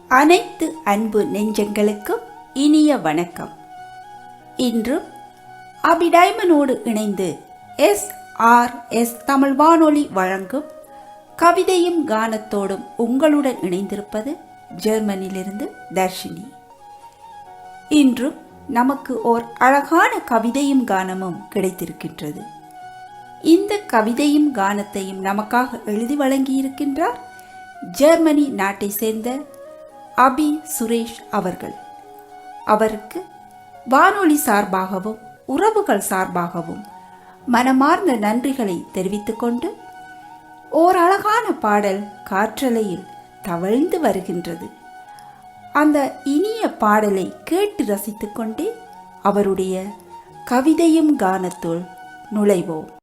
அனைத்து அன்பு நெஞ்சங்களுக்கும் இனிய வணக்கம். இன்று அபிடைமனோடு இணைந்து SRS தமிழ் வானொலி வழங்கும் கவிதையும் கானத்தோடும் உங்களுடன் இணைந்திருப்பது ஜெர்மனியிலிருந்து தர்ஷினி. இன்றும் நமக்கு ஓர் அழகான கவிதையும் கானமும் கிடைத்திருக்கின்றது. இந்த கவிதையும் கானத்தையும் நமக்காக எழுதி வழங்கியிருக்கின்றார் ஜெர்மனி நாட்டை சேர்ந்த அபி சுரேஷ் அவர்கள். அவருக்கு வானொலி சார்பாகவும் உறவுகள் சார்பாகவும் மனமார்ந்த நன்றிகளை தெரிவித்துக் கொண்டு ஓர் அழகான பாடல் காற்றலையில் தவழ்ந்து வருகின்றது. அந்த இனிய பாடலை கேட்டு ரசித்துக் கொண்டே அவருடைய கவிதையும் கானத்துள் நுழைவோம்.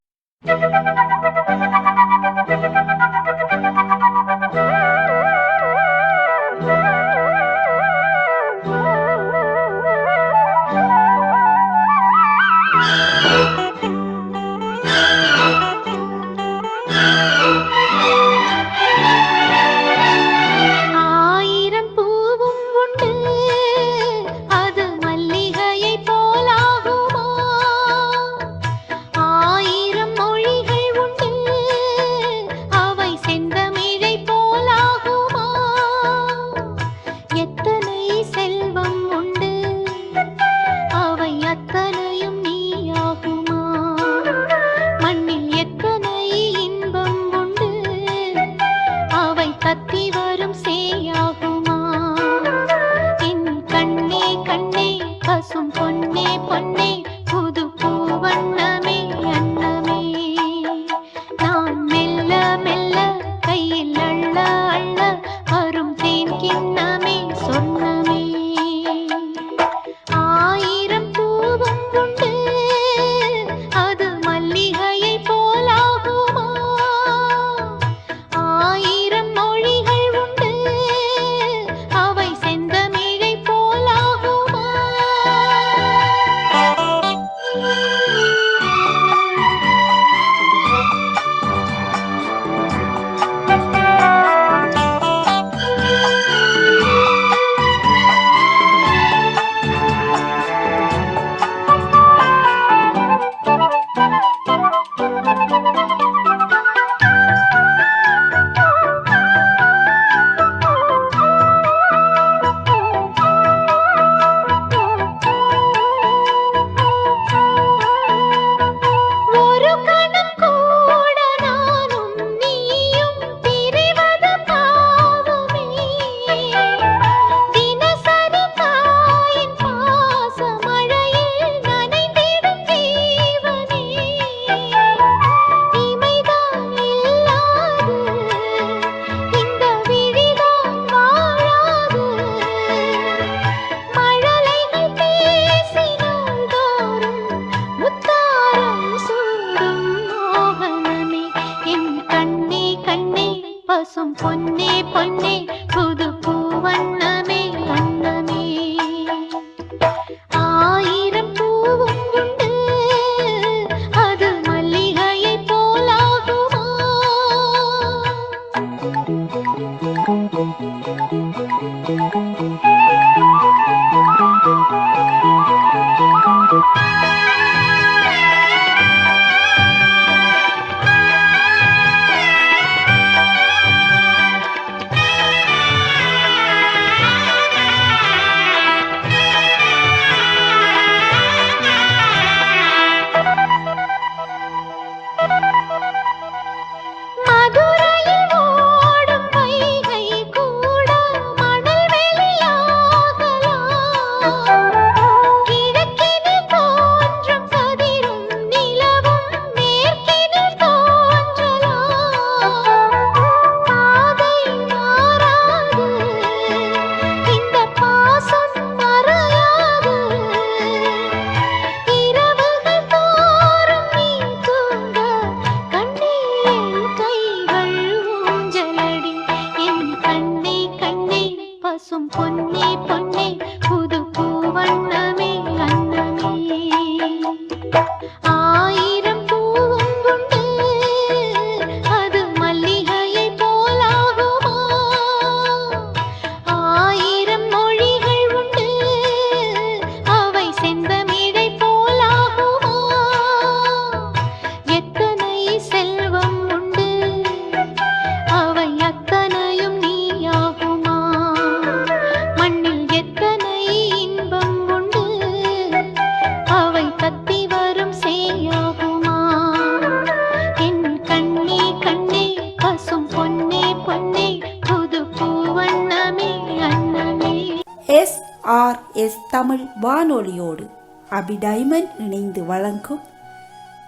SRS தமிழ் வானொலியோடு அபிடைமன் இணைந்து வழங்கும்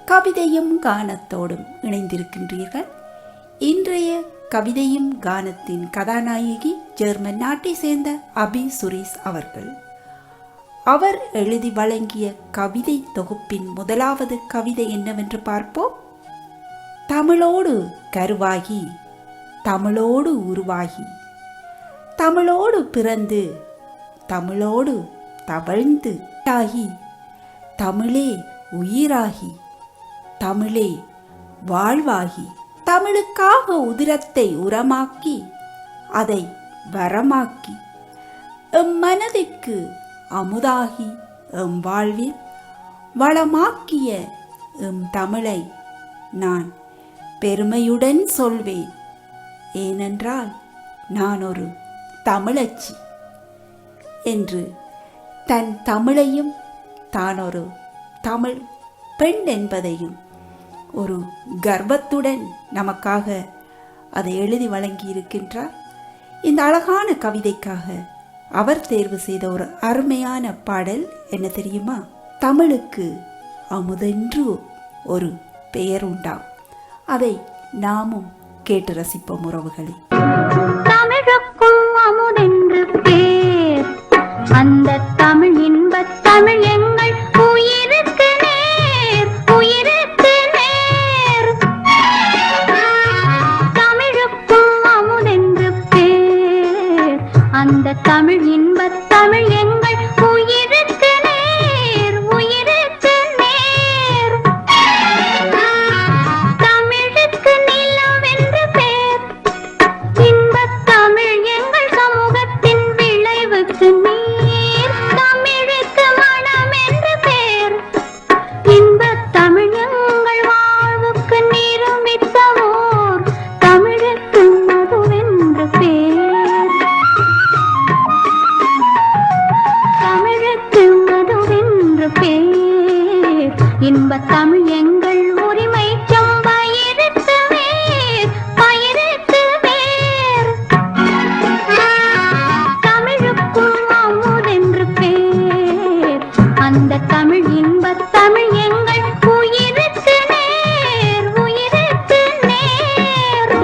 கவிதையும் கானத்தோடும் இணைந்திருக்கின்றீர்கள். இன்றைய கவிதையும் கானத்தின் கதாநாயகி ஜெர்மன் நாட்டை சேர்ந்த அபி சுரேஷ் அவர்கள். அவர் எழுதி வழங்கிய கவிதை தொகுப்பின் முதலாவது கவிதை என்னவென்று பார்ப்போம். தமிழோடு கருவாகி, தமிழோடு உருவாகி, தமிழோடு பிறந்து, தமிழோடு தவழ்ந்து ஆகி, தமிழே உயிராகி, தமிழே வாழ்வாகி, தமிழுக்காக உதிரத்தை உரமாக்கி, அதை வரமாக்கி, எம் மனதிற்கு அமுதாகி, எம் வாழ்வில் வளமாக்கிய எம் தமிழை நான் பெருமையுடன் சொல்வேன். ஏனென்றால் நான் ஒரு தமிழச்சி என்று தன் தமிழையும் தான் ஒரு தமிழ் பெண் என்பதையும் ஒரு கர்வத்துடன் நமக்காக அதை எழுதி வழங்கி இருக்கின்றார். இந்த அழகான கவிதைக்காக அவர் தேர்வு செய்த ஒரு அருமையான பாடல் என்ன தெரியுமா? தமிழுக்கு அமுதென்று ஒரு பெயர் உண்டாம். அதை நாமும் கேட்டு ரசிப்போம் உறவுகளே. தமிழுக்கும் அமுதென்று பேர், அந்த தமிழ் இன்பத் தமிழ் எங்கள் உயிருக்கு நேர், உயிருக்கு நேர். தமிழுக்கும் அமுதென்று பேர், அந்த தமிழ் இன்பத் தமிழ் எங்கள் உயிருக்கு நேர், உயிருக்கு நேர். தமிழுக்கு நிலவென்று பேர், இன்பத் தமிழ் எங்கள் சமூகத்தின் விளைவுக்கு நீர். தமிழுக்கு மனம் என்று பேர், இன்பத் தமிழ் எங்கள் வாழ்வுக்கு நிருமித்த ஓர், தமிழுக்கு மதுவென்று பேர். தமிழுக்கு மதுவென்று பேர், இன்பத் தமிழ் எங்கள் உரிமைக்கும் பயிருக்கு வேர், பயிருக்கு வேர். தமிழுக்கும் அமுதென்று பேர், அந்த தமிழ் இன்பத் தமிழ் எங்கள் உயிருக்கு நேர், உயிருக்கு நேர்.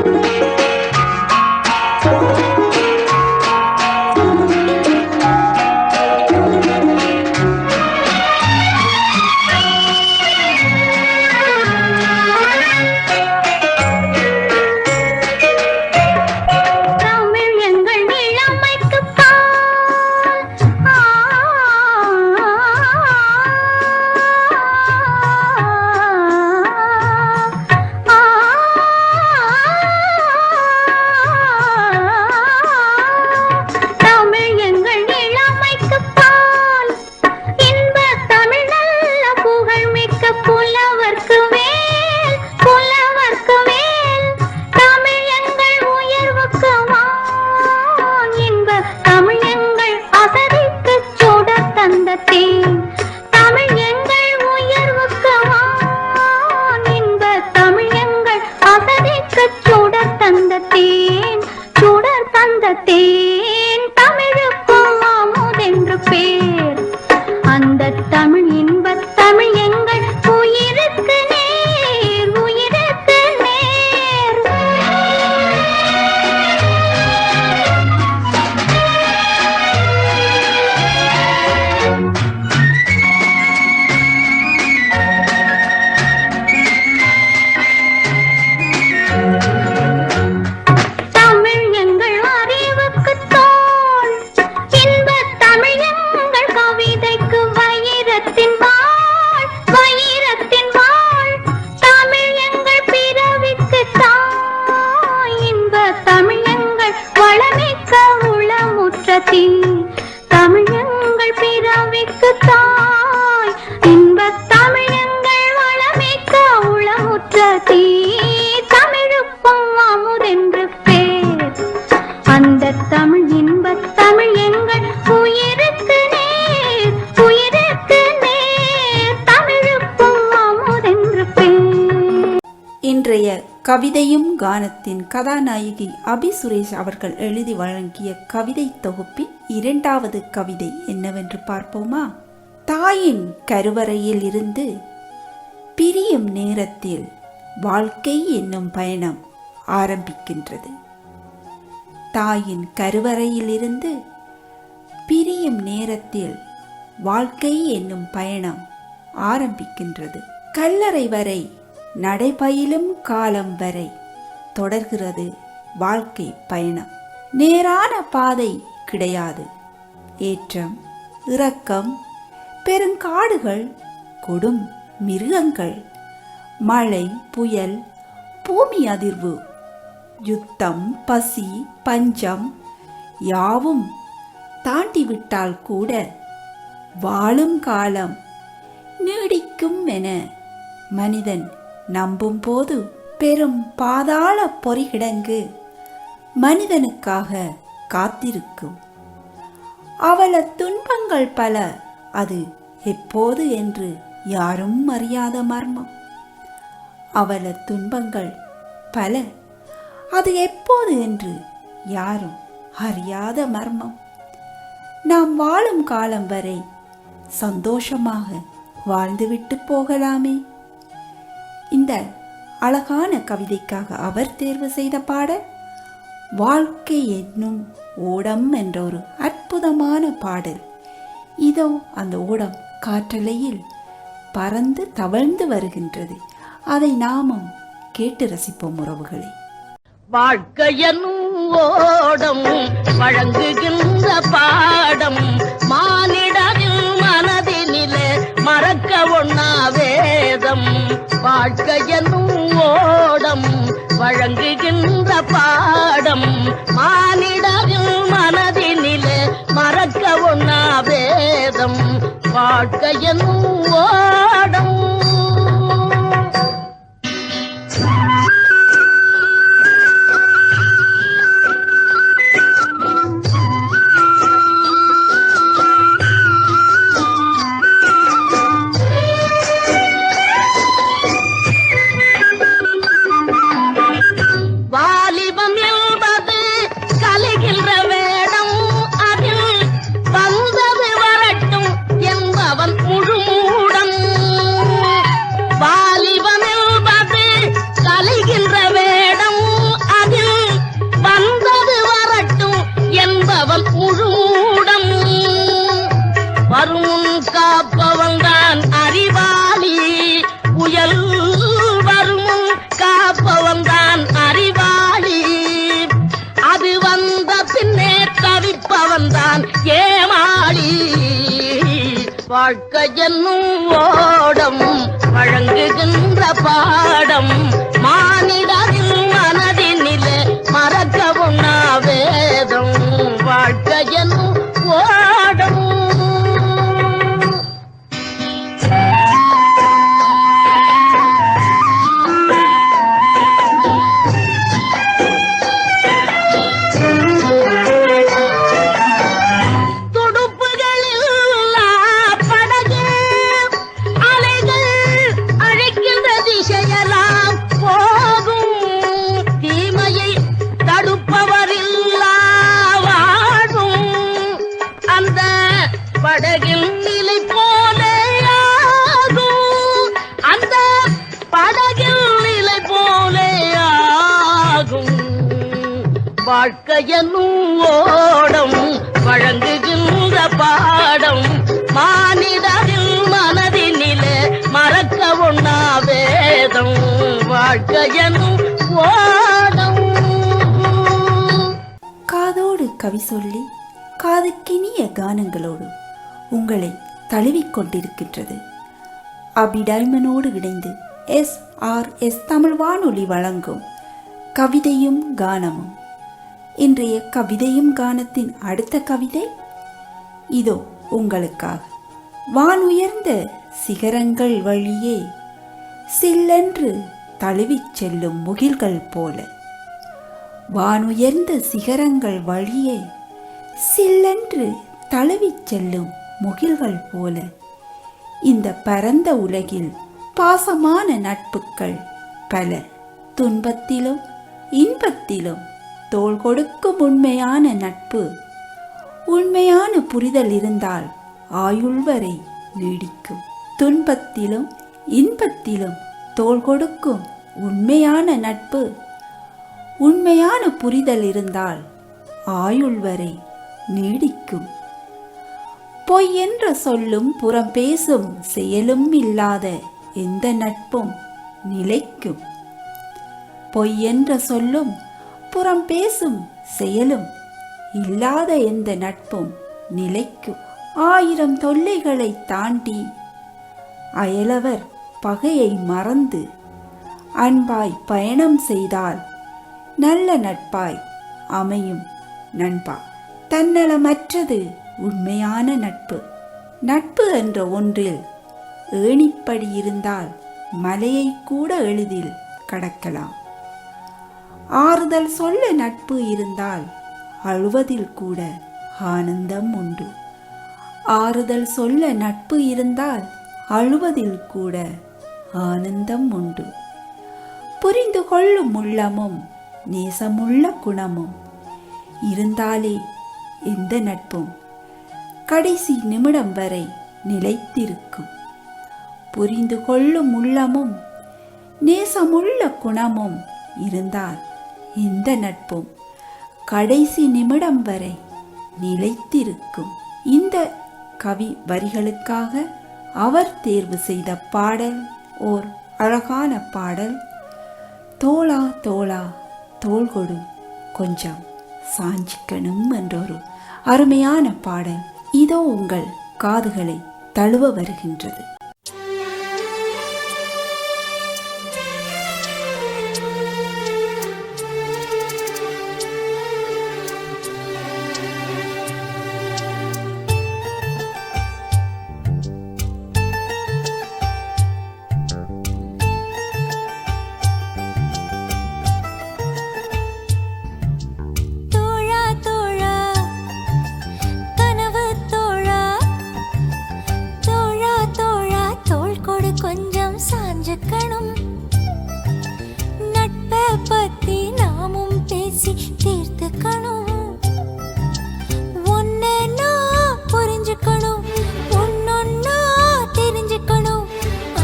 தமிழ் எங்கள் இளமைக்குப் பால், தமிழ் எங்கள் இளமைக்குப் பால், இன்பத் தமிழ் நல்ல புகழ்மிக்க புலவர்க்கு வேல், புலவர்க்கு வேல். தமிழ் எங்கள் உயர்வுக்கு வான், இன்பத் தமிழ் எங்கள் அசதிக்கு சுடர் தந்த தேன். தமிழ் எங்கள் உயர்வுக்கு வான், இன்பத் தமிழ் எங்கள் அசதிக்கு சுடர் தந்த தேன், சுடர் தந்த தேன். தமிழுக்கும் அமுதென்று பேர், அந்த தமிழ் இன்பத் தமிழ் எங்கள் உயிருக்கு நேர், உயிருக்கு நேர். தமிழ் எங்கள் அறிவுக்கு தோல், இன்பத் தமிழ் எங்கள் கவிதைக்கு வைரத்தின் வாழ், வைரத்தின் வாழ். தமிழ் எங்கள் பிறவிக்கு தாய், இன்பத் தமிழ் எங்கள் வளமிக்க உளமுற்ற தீ. தமிழ் எங்கள் பிறவிக்கு தாய், இன்பத் தமிழ் எங்கள் வளமிக்க உளமுற்ற தீ. தமிழுக்கும் அமுதென்று பேர், அந்த தமிழ் இன்பத் தமிழ் எங்கள் உயிருக்கு நேர், உயிருக்கு நேர். தமிழுக்கும் அமுதென்று பேர். இன்றைய கவிதையும் கானத்தின் கதாநாயகி அபி சுரேஷ் அவர்கள் எழுதி வழங்கிய கவிதை தொகுப்பின் இரண்டாவது கவிதை என்னவென்று பார்ப்போமா? தாயின் கருவறையில் இருந்து பிரியும் நேரத்தில் வாழ்க்கை என்னும் பயணம் ஆரம்பிக்கின்றது. தாயின் கருவறையில் இருந்து பிரியும் நேரத்தில் வாழ்க்கை என்னும் பயணம் ஆரம்பிக்கின்றது. கல்லறை வரை நடைபயிலும் காலம் வரை தொடர்கிறது வாழ்க்கை பயணம். நேரான பாதை கிடையாது. ஏற்றம், இறக்கம், பெருங்காடுகள், கொடும் மிருகங்கள், மழை, புயல், பூமி அதிர்வு, யுத்தம், பசி, பஞ்சம் யாவும் தாண்டிவிட்டால் கூட வாழும் காலம் நீடிக்கும் என மனிதன் நம்பும் போது பெரும் பாதாள பொறிகிடங்கு மனிதனுக்காக காத்திருக்கும். அவள துன்பங்கள் பல, அது எப்போது என்று யாரும் அறியாத மர்மம். அவள துன்பங்கள் பல, அது எப்போது என்று யாரும் அறியாத மர்மம். நாம் வாழும் காலம் வரை சந்தோஷமாக வாழ்ந்துவிட்டு போகலாமே. இந்த அழகான கவிதைக்காக அவர் தேர்வு செய்த பாடல் வாழ்க்கை என்னும் ஓடம் என்ற ஒரு அற்புதமான பாடல். இதோ அந்த ஓடம் காற்றலையில் பறந்து தவழ்ந்து வருகின்றது. அதை நாமும் கேட்டு ரசிப்போம் உறவுகளே. வாழ்க்கையனும் ஓடம் வழங்குகின்ற பாடம் மானிடரின் மனதினிலே மறக்க ஒண்ணா வேதம். வாழ்க்கையனும் ஓடம் வழங்குகின்ற பாடம் மானிடரின் மனதினிலே மறக்க ஒண்ணா வேதம். வாழ்க்கையனும் ஓடம். வாழ்க்கையென்னும் ஓடம் வழங்குகின்ற பாடம் மானிடரின் மனதினிலே மறக்க ஒண்ணா வேதம். வாழ்க்கையென்னும் ஓடம். படகில் நிலை போலே ஆகும், அந்த படகில் நிலை போலே ஆகும். வாழ்க்கையனும் ஓடம் வழங்குகின்ற பாடம் மானிடரின் மனதினிலே மறக்க ஒண்ணா வேதம். வாழ்க்கையனும் ஓடம். காதோடு கவி சொல்லி காதுக்கினிய கானங்களோடு உங்களை தழுவிக்கொண்டிருக்கின்றது அபி டைமனோடு இணைந்து SRS தமிழ் வானொலி வழங்கும் கவிதையும் கானமும். இன்றைய கவிதையும் கானத்தின் அடுத்த கவிதை இதோ உங்களுக்காக. வானுயர்ந்த சிகரங்கள் வழியே சில்லென்று தழுவிச் செல்லும் முகில்கள் போல, வானுயர்ந்த சிகரங்கள் வழியே சில்லென்று தழுவிச் செல்லும் முகில்கள் போல, இந்த பரந்த உலகில் பாசமான நட்புகள் பல துன்பத்திலும் இன்பத்திலும் தோள் கொடுக்கும் உண்மையான நட்பு. உண்மையான புரிதல் இருந்தால் ஆயுள் வரை நீடிக்கும். துன்பத்திலும் இன்பத்திலும் தோள் கொடுக்கும் உண்மையான நட்பு. உண்மையான புரிதல் இருந்தால் ஆயுள் வரை நீடிக்கும். பொய் என்ற சொல்லும் புறம் பேசும் செயலும் இல்லாத எந்த நட்பும் நிலைக்கும். பொய் என்ற சொல்லும் புறம் பேசும் செயலும் இல்லாத எந்த நட்பும் நிலைக்கும். 1000 தொல்லைகளை தாண்டி அயலவர் பகையை மறந்து அன்பாய் பயணம் செய்தால் நல்ல நட்பாய் அமையும் நண்பா. தன்னலமற்றது உண்மையான நட்பு. நட்பு என்ற ஒன்றில் ஏணிப்படி இருந்தால் மலையை கூட எளிதில் கடக்கலாம். ஆறுதல் சொல்ல நட்பு இருந்தால் அழுவதில் கூட ஆனந்தம் உண்டு. ஆறுதல் சொல்ல நட்பு இருந்தால் அழுவதில் கூட ஆனந்தம் உண்டு. புரிந்து கொள்ளும் உள்ளமும் நேசமுள்ள குணமும் இருந்தாலே எந்த நட்பும் கடைசி நிமிடம் வரை நிலைத்திருக்கும். புரிந்து கொள்ளும் உள்ளமும் நேசமுள்ள குணமும் இருந்தால் எந்த நட்பும் கடைசி நிமிடம் வரை நிலைத்திருக்கும். இந்த கவி வரிகளுக்காக அவர் தேர்வு செய்த பாடல் ஓர் அழகான பாடல். தோளா தோளா தோள் கொடு கொஞ்சம் சாஞ்சிக்கணும் என்றொரு அருமையான பாடல் இதோ உங்கள் காதுகளை தழுவ வருகின்றது. கொஞ்சம் சாஞ்சுக்கணும். நட்பை பத்தி நாமும் பேசி தீர்த்துக்கணும். ஒன்னா புரிஞ்சுக்கணும், ஒன்னொன்னா தெரிஞ்சுக்கணும்.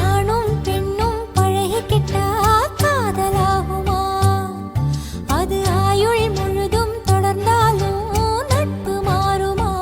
ஆணும் பெண்ணும் பழகிக்கிட்டா காதலாகுமா? அது ஆயுள் முழுதும் தொடர்ந்தாலும் நட்பு மாறுமா?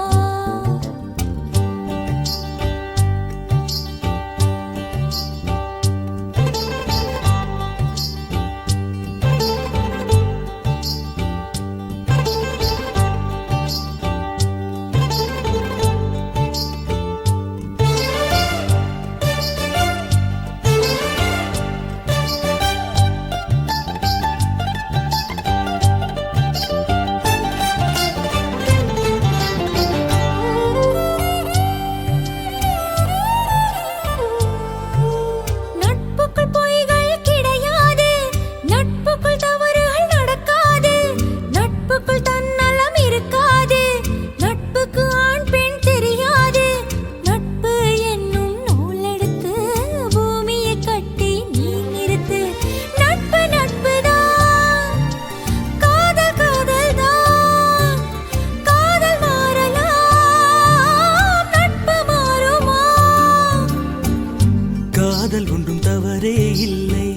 காதல் ஒன்றும் தவறே இல்லை,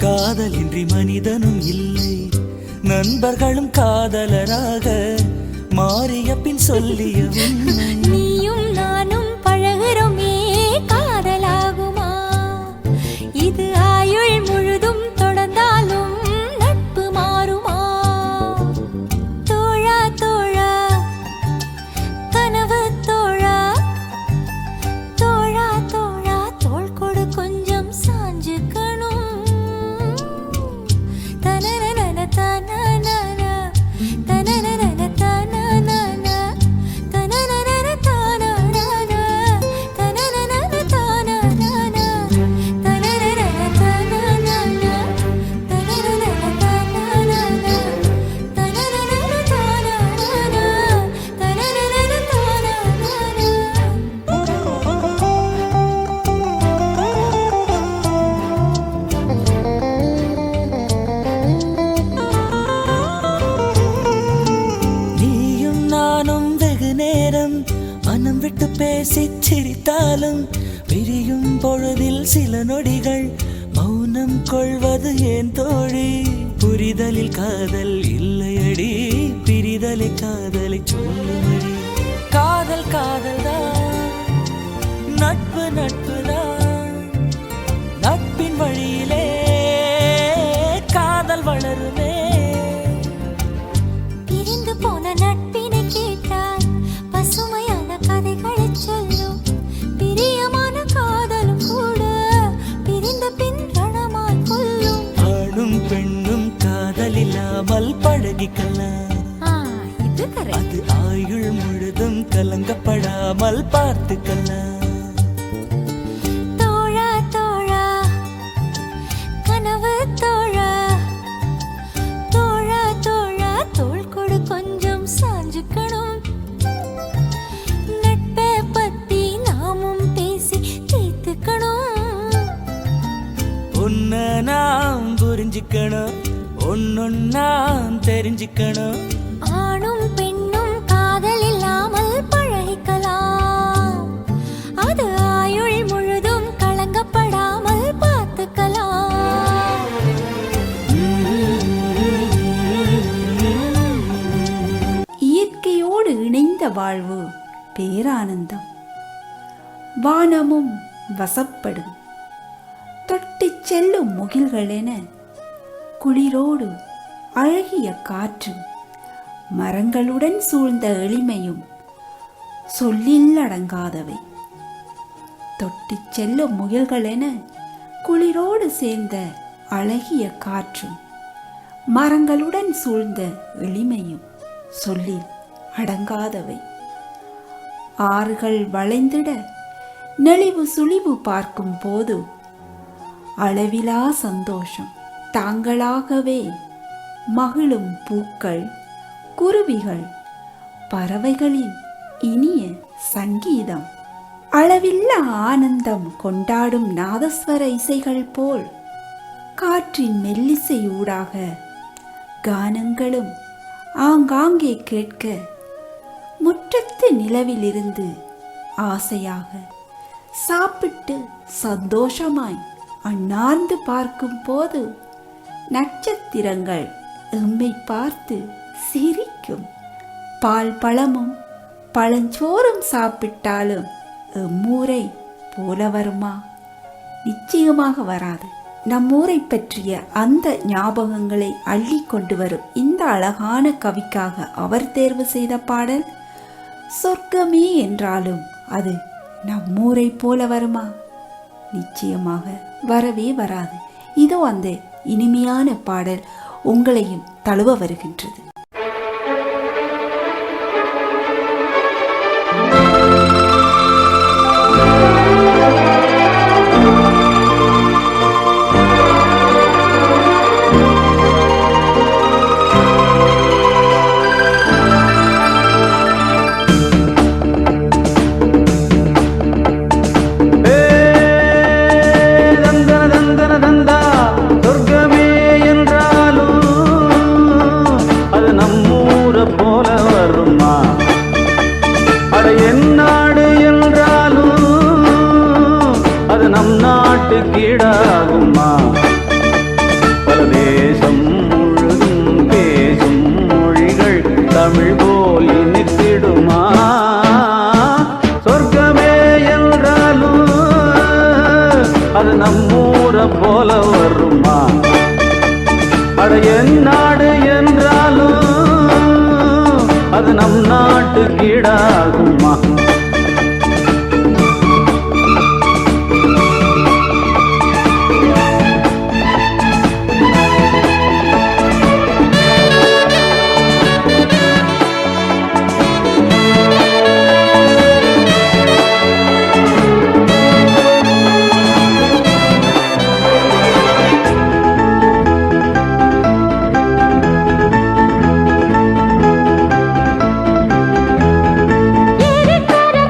காதலின்றி மனிதனும் இல்லை. நண்பர்களும் காதலராக மாறிய பின் சொல்லிய உண்மை. நீயும் நானும் பழகுறோமே காதலாகுமா? இது ஆயுள் முழுதும் தொடர்ந்தாலும் நட்பு மாறுமா? தோழா தோழா கனவு தோழா, தோழா தோழா தோள் கொடு கொஞ்சம் சாஞ்சுக்கணும். தனனன தனனன தனனன தனனன தனனன நேரம் மனம் விட்டு பேசி சிரித்தாலும் பிரியும் பொழுதில் சில நொடிகள் மௌனம் கொள்வது ஏன் தோழி? புரிதலில் காதல் இல்லையடி, பிரிதலை காதலை சொல்லுமடி. காதல் காதல்தான், நட்பு நட்புதான், நட்பின் வழியிலே காதல் வளருமே. பிரிந்து போன நட்பினை கேட்டால் பசுமையான கதைகளை சொல்லும். பிரியமான காதலும் கூட பிரிந்த பின் ரணமாய் கொல்லும். ஆணும் பெண்ணும் காதல் இல்லாமல் பழகிக்கலாம். இது correct. அது ஆயுள் முழுதும் கலங்கப்படாமல் பார்த்துக்கலாம். தோழா தோழா கனவு தோழா, தோழா தோழா தோள் கொடு கொஞ்சம் சாஞ்சுக்கணும். நட்பை பத்தி நாமும் பேசி தீர்த்துக்கணும். உன்னை நாம் புரிஞ்சுக்கணும், ஒன்னொன்னாம் தெரிஞ்சுக்கணும். ஆணும் பெண்ணும் காதல் இல்லாமல் பழகிக்கலாம். அது ஆயுள் முழுதும் கலங்கப்படாமல் பார்த்துக்கலாம். இயற்கையோடு இணைந்த வாழ்வு பேரானந்தம். வானமும் வசப்படும், தொட்டிச் செல்லும் முகில்களென குளிரோடு அழகிய காற்றும், மரங்களுடன் சூழ்ந்த எளிமையும் சொல்லில் அடங்காதவை. தொட்டிச் செல்லும் முகில்களென குளிரோடு சேர்ந்த அழகிய காற்றும், மரங்களுடன் சூழ்ந்த எளிமையும் சொல்லில் அடங்காதவை. ஆறுகள் வளைந்திட நெளிவு சுழிவு பார்க்கும் போது அளவிலா சந்தோஷம். தாங்களாகவே மகிழும் பூக்கள், குருவிகள், பறவைகளின் இனிய சங்கீதம், அளவில்லா ஆனந்தம் கொண்டாடும் நாதஸ்வர இசைகள் போல் காற்றின் மெல்லிசையூடாக கானங்களும் ஆங்காங்கே கேட்க, முற்றத்து நிலவிலிருந்து ஆசையாக சாப்பிட்டு சந்தோஷமாய் அண்ணார்ந்து பார்க்கும் போது நட்சத்திரங்கள் எம்மை பார்த்து சிரிக்கும். பால் பழமும் பழஞ்சோறும் சாப்பிட்டாலும் எம்மூரை போல வருமா? நிச்சயமாக வராது. நம்மூரை பற்றிய அந்த ஞாபகங்களை அள்ளி கொண்டு வரும் இந்த அழகான கவிக்காக அவர் தேர்வு செய்த பாடல் சொர்க்கமே என்றாலும் அது நம்மூரை போல வருமா? நிச்சயமாக வரவே வராது. இதோ அந்த இனிமையான பாடல் உங்களையும் தழுவ வருகின்றது. கீடாகுமா? பல தேசம் முழுதும் பேசும் மொழிகள் தமிழ் போல் இனித்திடுமா? சொர்க்கமே என்றாலும் அது நம்மூரை போல வருமா? அட என் நாடு என்றாலும் அது நம் நாட்டு கீடாகுமா? ஏரிக்கரை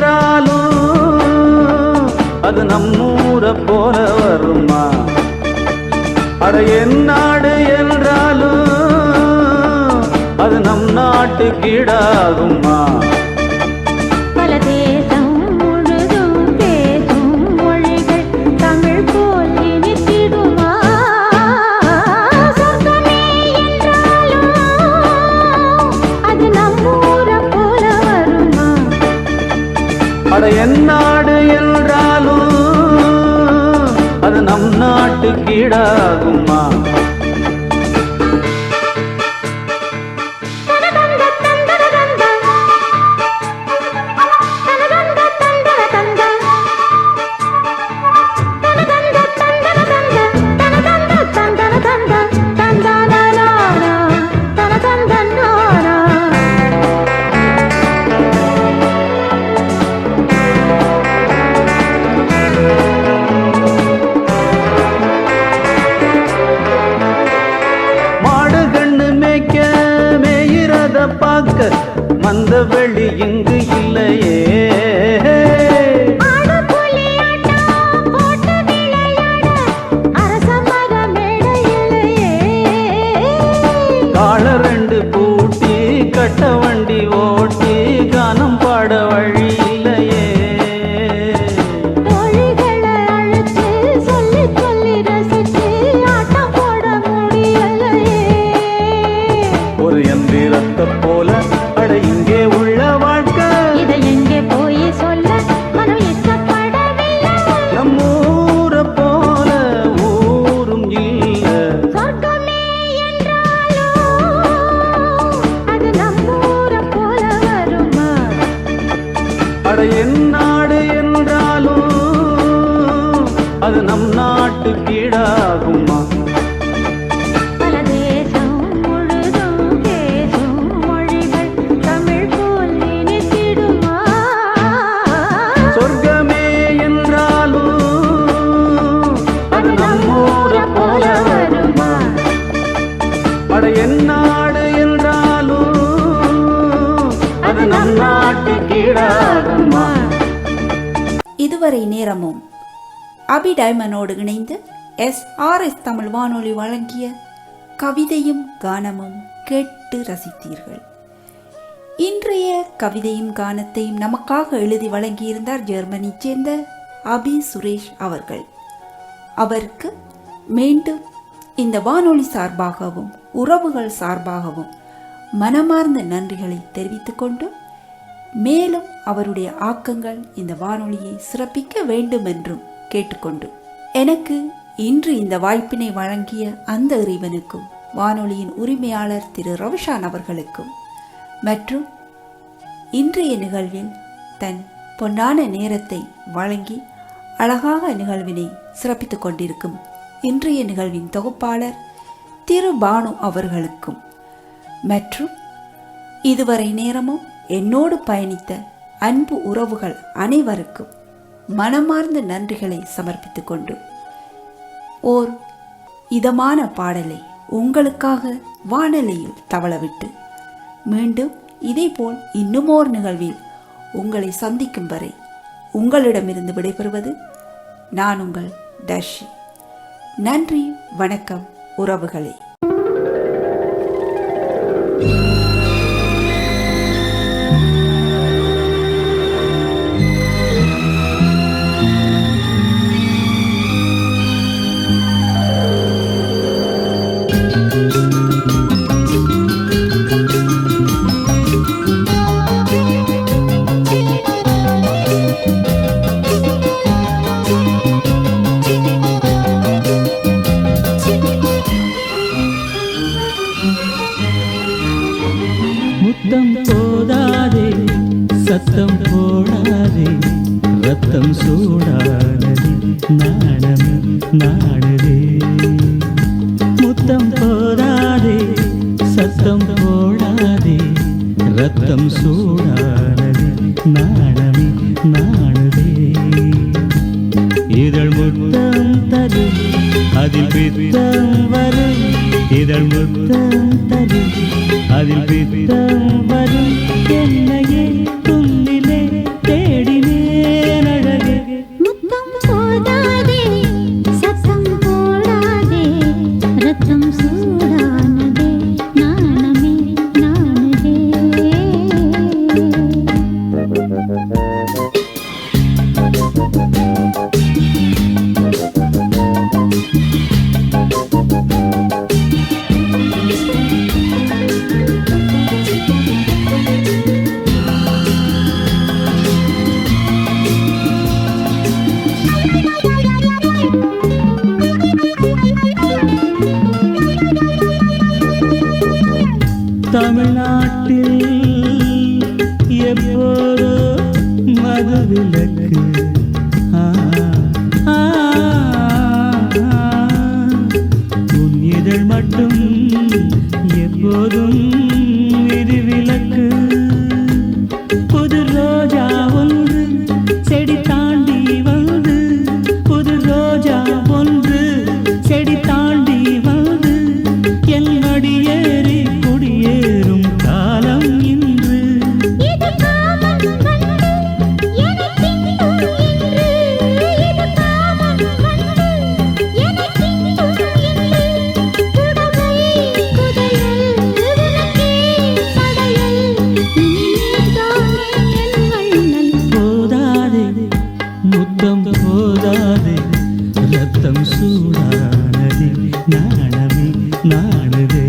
என்றாலும் அது நம்மூரை போல வருமா? அட என் நாடு என்றாலும் அது நம் நாட்டுக்கீடாகுமா? பல தேசம் முழுதும் பேசும் மொழிகள் தமிழ் போல் இனித்திடுமா? சொர்க்கமே என்றாலும் அது நம்மூரை போல வருமா? அட என் நாடு என்றாலும் அது நம் நாட்டுக்கீடாகுமா? மந்த வெளி இங்கு இல்லையே, கால ரெண்டு பூட்டி கட்ட வண்டி ஓட்டி கானம் பாட வழி இல்லையே, ஒரு எந்திரத்தை போல இங்கே உள்ள வாழ்க்கை இதை எங்கே போய் சொல்ல மனம் இஷ்டப்படவில்லை. நம்மூரை போல ஊரும் இல்ல. சொர்க்கமே என்றாலும் அது நம்மூரை போல வருமா? அட என் நாடு என்றாலும் அது நம் நாட்டுக்கீடாகுமா? என் நாடு என்றாலும் அது நம் நாட்டுக்கீடாகுமா? இதுவரை நேரமும் அபி டைமனோடு இணைந்து SRS தமிழ் வானொலி வழங்கிய கவிதையும் கானமும் கேட்டு ரசித்தீர்கள். இன்றைய கவிதையும் கானத்தையும் நமக்காக எழுதி வழங்கியிருந்தார் ஜெர்மனி சேர்ந்த அபி சுரேஷ் அவர்கள். அவருக்கு மீண்டும் இந்த வானொலி சார்பாகவும் உறவுகள் சார்பாகவும் மனமார்ந்த நன்றிகளை தெரிவித்துக் கொண்டு, மேலும் அவருடைய ஆக்கங்கள் இந்த வானொலியை சிறப்பிக்க வேண்டும் என்றும் கேட்டுக்கொண்டு, எனக்கு இன்று இந்த வாய்ப்பினை வழங்கிய அந்த இறைவனுக்கும் வானொலியின் உரிமையாளர் திரு ரவிஷான் அவர்களுக்கும் மற்றும் இன்றைய நிகழ்வில் தன் பொன்னான நேரத்தை வழங்கி அழகாக நிகழ்வினை சிறப்பித்துக் கொண்டிருக்கும் இன்றைய நிகழ்வின் தொகுப்பாளர் திரு பானு அவர்களுக்கும் மற்றும் இதுவரை நேரமும் என்னோடு பயணித்த அன்பு உறவுகள் அனைவருக்கும் மனமார்ந்த நன்றிகளை சமர்ப்பித்துக் கொண்டு ஓர் இதமான பாடலை உங்களுக்காக வானொலியில் தவளவிட்டு மீண்டும் இதேபோல் இன்னுமோர் நிகழ்வில் உங்களை சந்திக்கும் வரை உங்களிடமிருந்து விடைபெறுவது நான் உங்கள் தர்ஷி. நன்றி, வணக்கம் உறவுகளே. முத்தம் போதாதே, சத்தம் போடாதே, ரத்தம் சூடானது, நாணம் நாடுதே. முத்தம் போதாதே, சத்தம் போடாதே, ரத்தம் சூடானது, நாணம் நாடுதே. இதழ் முத்தம் தரும், அதில் பித்தம் வரும். இதழ் முத்தம் தரும், அதில் பித்தம் வரும். என்னையே துன்னிலே தேடின தமிழ்நாட்டில் எப்போதோ மதுவிலக்கு உன் இதழ் மட்டும் எப்போதும் விதிவிலக்கு புது ரோஜா ஒன்று செடி தாண்டி வந்து புது ரோஜா ஒன்று செடி தாண்டி வந்து என் அடியேறி குடியேறும் காலம் இன்று இது காமம் கண்டு எனக்கின்னும் இன்று இது காமம் கண்டு எனக்கின்னும் இன்று புடவை புதையல் உனக்கே படையல் நீதானே என் வண்ணன் போதாதே முத்தம் போதாதே ரத்தம் சூடானதே நாணமே நாணுதே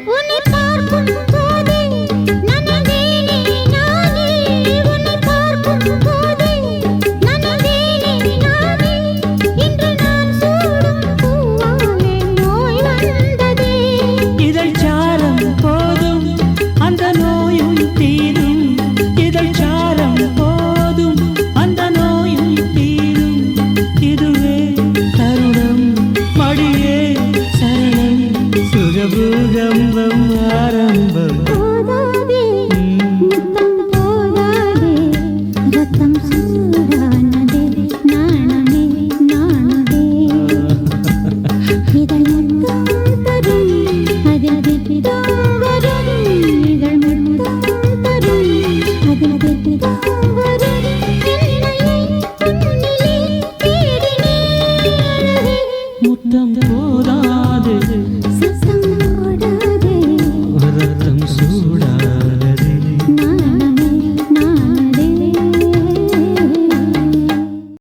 உன்னை பார்க்கும் போதே நனைந்தேனே நானே உன்னை பார்க்கும் போதே நனைந்தேனே நானே இன்று நான் சூடும் பூவாலே நோய் வந்ததே இதழ் சாரம் போதும் அந்த நோயும் தீரும் இதழ் சாரம் போதும் அந்த நோயும் தீரும் இதுவே தருணம் மடியே சரணம் சுகபூகம்பம் ஆரம்பம் போதாதே முத்தம் போதாதே ரத்தம் சூடானதே நாணமே நாணதே இதழ் முத்தம் தரும் அதில் திட்டம் வரும் இதழ் முத்தம் தரும் அதில் திட்டம் வரும் என்னையே உன்னிலே தேடினேன் அழகே முத்தம் போதாது சத்தம்